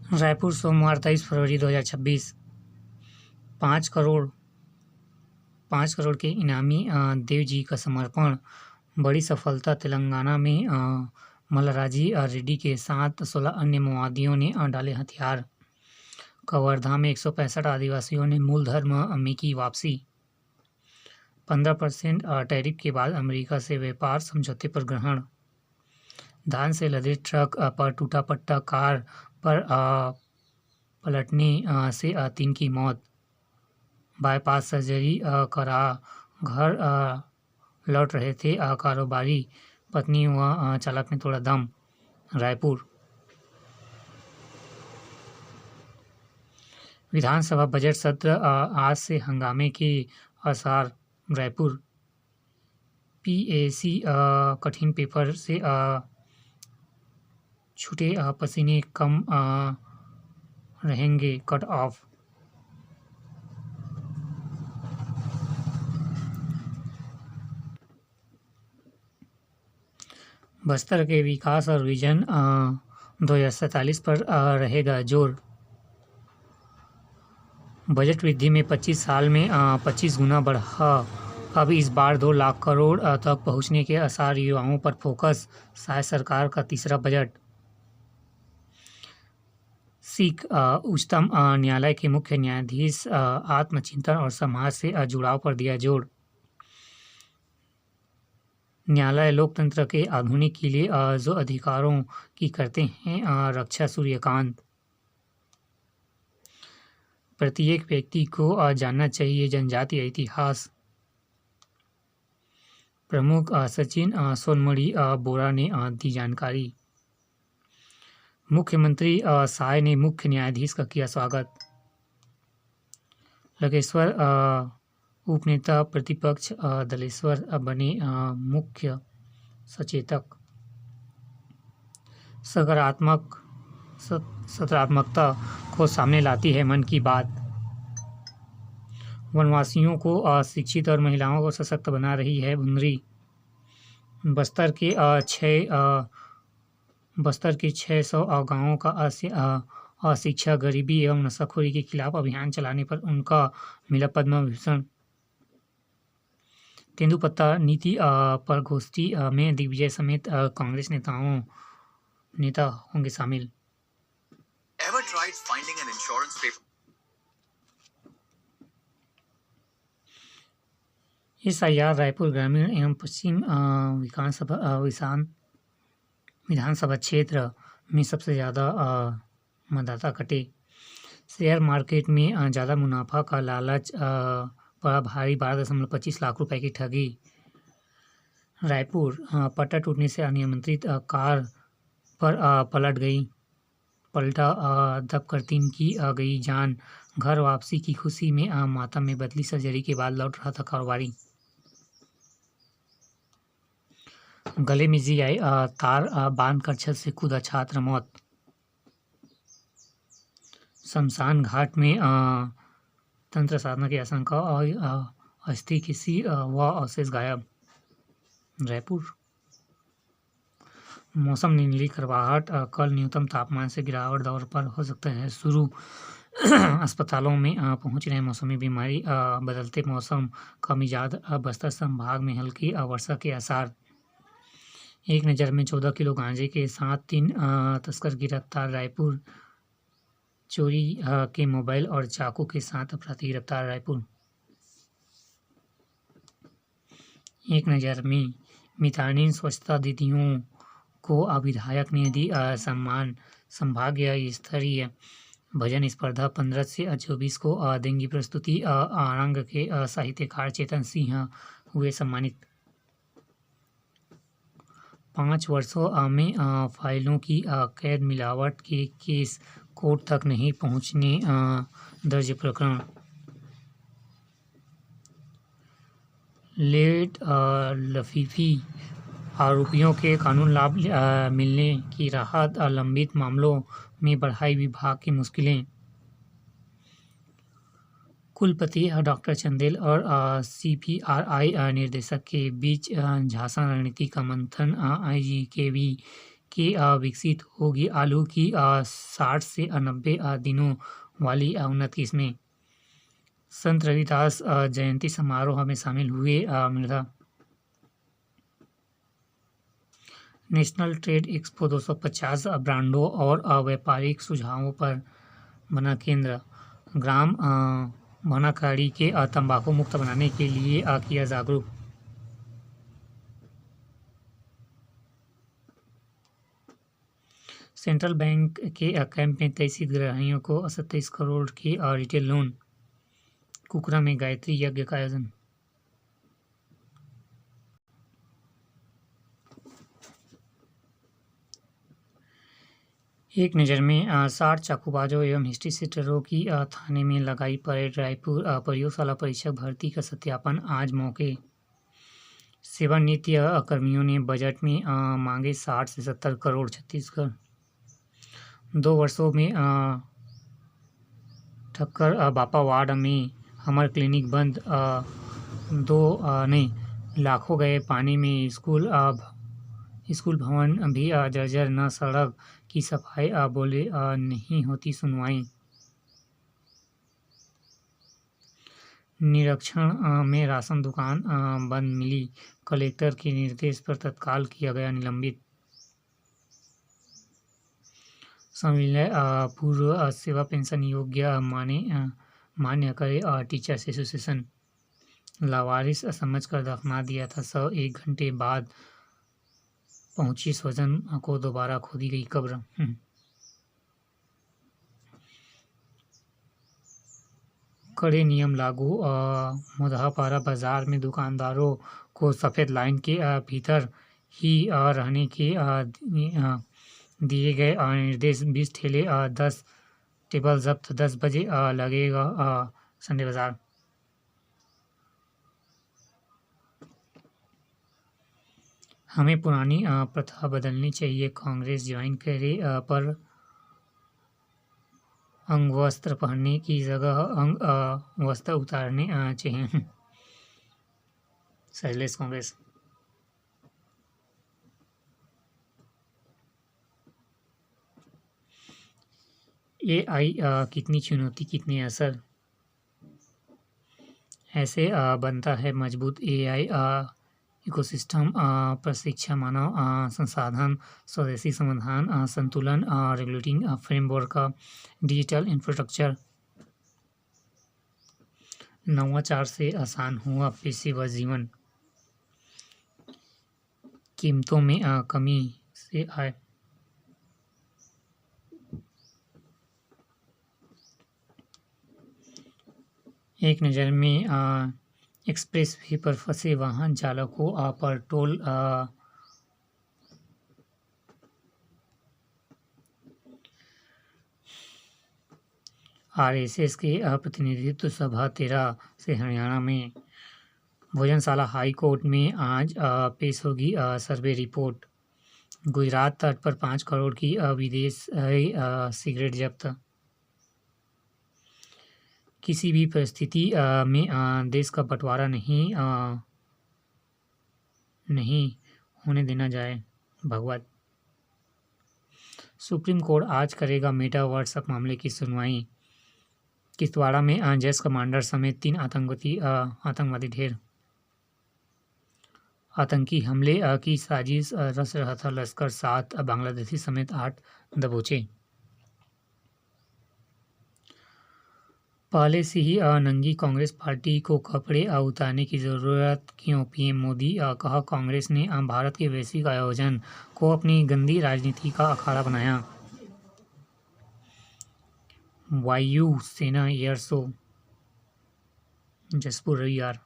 रायपुर, सोमवार 23 फरवरी 2026। 5 करोड़ के इनामी देव जी का समर्पण। बड़ी सफलता। तेलंगाना में मल्लाराजी रेड्डी के साथ 16 अन्य माओवादियों ने डाले हथियार। कवर्धा में 165 आदिवासियों ने मूल धर्म में की वापसी। 15% टैरिफ के बाद अमेरिका से व्यापार समझौते पर ग्रहण। धान से लदे ट्रक पर टूटा पट्टा, कार पर पलटने से 3 की मौत। बाईपास सर्जरी करा घर लौट रहे थे कारोबारी, पत्नी व चालक ने तोड़ा दम। रायपुर। विधानसभा बजट सत्र आज से हंगामे के आसार। रायपुर। पीएसी कठिन पेपर से छूटे पसीने कम रहेंगे कट ऑफ। बस्तर के विकास और विजन 2047 पर रहेगा जोर। बजट वृद्धि में 25 साल में 25 गुना बढ़ा। अब इस बार 2 लाख करोड़ तक पहुंचने के आसार। युवाओं पर फोकस, शायद सरकार का तीसरा बजट। सिख उच्चतम न्यायालय के मुख्य न्यायाधीश आत्मचिंतन और समाज से जुड़ाव पर दिया जोर। न्यायालय लोकतंत्र के आधुनिक के लिए जो अधिकारों की करते हैं रक्षा। सूर्यकांत। प्रत्येक व्यक्ति को जानना चाहिए जनजातीय इतिहास। प्रमुख सचिन सोनमणि बोरा ने दी जानकारी। मुख्यमंत्री साय ने मुख्य न्यायाधीश का किया स्वागत। लकेश्वर उपनेता प्रतिपक्ष दलेश्वर बने मुख्य सचेतक। सकारात्मकता को सामने लाती है मन की बात। वनवासियों को शिक्षित और महिलाओं को सशक्त बना रही है बुंदरी। बस्तर के 600 गांवों का अशिक्षा, गरीबी एवं नशाखोरी के खिलाफ अभियान चलाने पर उनका मिला पद्म विभूषण। तेंदुपत्ता नीति पर गोष्ठी में दिग्विजय समेत कांग्रेस नेता होंगे शामिल। SIR रायपुर ग्रामीण एवं पश्चिम विधानसभा क्षेत्र में सबसे ज़्यादा मतदाता कटे। शेयर मार्केट में ज़्यादा मुनाफा का लालच पड़ा भारी। 12.25 लाख रुपए की ठगी। रायपुर। पट्टा टूटने से अनियंत्रित कार पर पलटा दबकर 3 की गई जान। घर वापसी की खुशी में माता में बदली। सर्जरी के बाद लौट रहा था कारोबारी। गले में GI तार बांधकर छत से कूदा छात्र, मौत। शमशान घाट में तंत्र साधना की आशंका और अस्थि की सिर व अवशेष गायब। रायपुर। मौसम ने नीली करवाहट। कल न्यूनतम तापमान से गिरावट दौर पर हो सकता है शुरू। अस्पतालों में पहुंच रहे मौसमी बीमारी। बदलते मौसम का मिजाज। बस्तर संभाग में हल्की वर्षा के आसार। एक नज़र में 14 किलो गांजे के साथ 3 तस्कर गिरफ्तार। रायपुर। चोरी के मोबाइल और चाकू के साथ अपराधी गिरफ्तार। रायपुर। एक नज़र में मितानिन स्वच्छता दीदियों को विधायक ने दी सम्मान। संभागीय स्तरीय भजन स्पर्धा 15 से 24 को देंगी प्रस्तुति। आरंग के साहित्यकार चेतन सिंह हुए सम्मानित। 5 वर्षों में फाइलों की कैद। मिलावट के केस कोर्ट तक नहीं पहुंचने दर्ज प्रकरण। लेट लफीफी आरोपियों के कानून लाभ मिलने की राहत। लंबित मामलों में बढ़ाई विभाग की मुश्किलें। कुलपति डॉक्टर चंदेल और CPRI निर्देशक के बीच झांसा रणनीति का मंथन। IG के विकसित होगी आलू की 60 से 90 दिनों वाली उन्नत किस्में। संत रविदास जयंती समारोह में शामिल हुए मृदा। नेशनल ट्रेड एक्सपो 250 ब्रांडों और व्यापारिक सुझावों पर बना केंद्र। ग्राम बनाखाड़ी के तंबाकू मुक्त बनाने के लिए किया जागरूक। सेंट्रल बैंक के कैंप में 23 हितग्राहियों को 27 करोड़ के रिटेल लोन। कुकरा में गायत्री यज्ञ का आयोजन। एक नज़र में 60 चाकूबाजों एवं हिस्ट्री सीटरों की थाने में लगाई परेड। रायपुर प्रयोगशाला परीक्षक भर्ती का सत्यापन आज मौके। सेवानिवृत्त कर्मियों ने बजट में मांगे 60 से 70 करोड़। छत्तीसगढ़ 2 वर्षों में ठक्कर बापा वार्ड में हमर क्लिनिक बंद। ने लाखों गए पानी में। स्कूल भवन भी जर्जर। न सड़क की सफाई बोले नहीं होती सुनवाई। निरीक्षण में राशन दुकान बंद मिली। कलेक्टर के निर्देश पर तत्काल किया गया निलंबित। संविलय पूर्व सेवा पेंशन योग्य मान्य करे टीचर्स एसोसिएशन। लावारिस समझकर दफना दिया था। 101 घंटे बाद पहुंची स्वजन को दोबारा खोदी गई कब्र। कड़े नियम लागू। मुजफ्फरपुर बाजार में दुकानदारों को सफ़ेद लाइन के भीतर ही रहने के दिए गए निर्देश। 20 ठेले 10 टेबल जब्त। 10 बजे लगेगा संडे बाजार। हमें पुरानी प्रथा बदलनी चाहिए। कांग्रेस ज्वाइन करे पर अंगवस्त्र पहनने की जगह वस्त्र उतारने चाहिए। शैलेश कांग्रेस। AI कितनी चुनौती कितने असर। ऐसे बनता है मजबूत AI इकोसिस्टम। प्रशिक्षण मानव संसाधन स्वदेशी समाधान संतुलन रेगुलेटिंग फ्रेमवर्क डिजिटल इंफ्रास्ट्रक्चर। नवाचार से आसान हुआ पेशेवर जीवन। कीमतों में कमी से आए। एक नज़र में एक्सप्रेस वे पर फंसे वाहन चालकों पर टोल RSS के प्रतिनिधित्व सभा 13 से हरियाणा में। भोजनशाला हाई कोर्ट में आज पेश होगी सर्वे रिपोर्ट। गुजरात तट पर 5 करोड़ की विदेश सिगरेट जब्त। किसी भी परिस्थिति में देश का बंटवारा नहीं होने देना जाए। भगवत। सुप्रीम कोर्ट आज करेगा मेटा व्हाट्सएप मामले की सुनवाई। किश्तवाड़ा में जैश कमांडर समेत 3 आतंकवादी ढेर। आतंकी हमले की साजिश रच रहा था लश्कर। 7 बांग्लादेशी समेत 8 दबोचे। पहले से ही नंगी कांग्रेस पार्टी को कपड़े उतारने की जरूरत क्यों। PM मोदी। कहा कांग्रेस ने भारत के वैश्विक आयोजन को अपनी गंदी राजनीति का अखाड़ा बनाया। वायु सेना एयर शो जसपुर रविवार।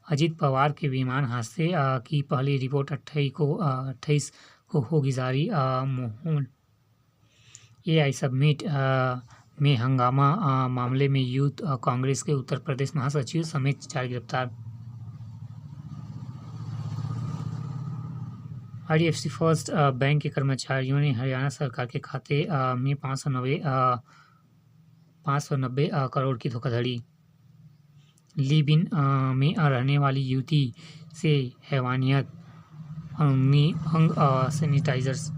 अजित पवार के विमान हादसे की पहली रिपोर्ट 28 को होगी जारी। AI समिट में हंगामा मामले में यूथ कांग्रेस के उत्तर प्रदेश महासचिव समेत 4 गिरफ्तार। IDFC फर्स्ट बैंक के कर्मचारियों ने हरियाणा सरकार के खाते में 590 करोड़ की धोखाधड़ी। लिव इन में रहने वाली युवती से हैवानियत। अंग सैनिटाइजर्स।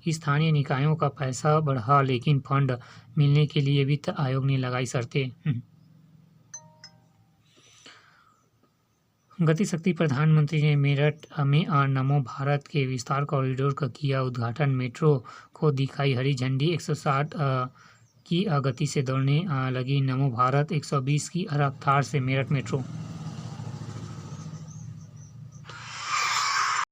स्थानीय निकायों का पैसा बढ़ा, लेकिन फंड मिलने के लिए वित्त आयोग ने लगाई शर्तें। गति शक्ति। प्रधानमंत्री ने मेरठ में नमो भारत के विस्तार कॉरिडोर का किया उद्घाटन। मेट्रो को दिखाई हरी झंडी। 160 की गति से दौड़ने लगी नमो भारत। 120 की रफ्तार से मेरठ मेट्रो।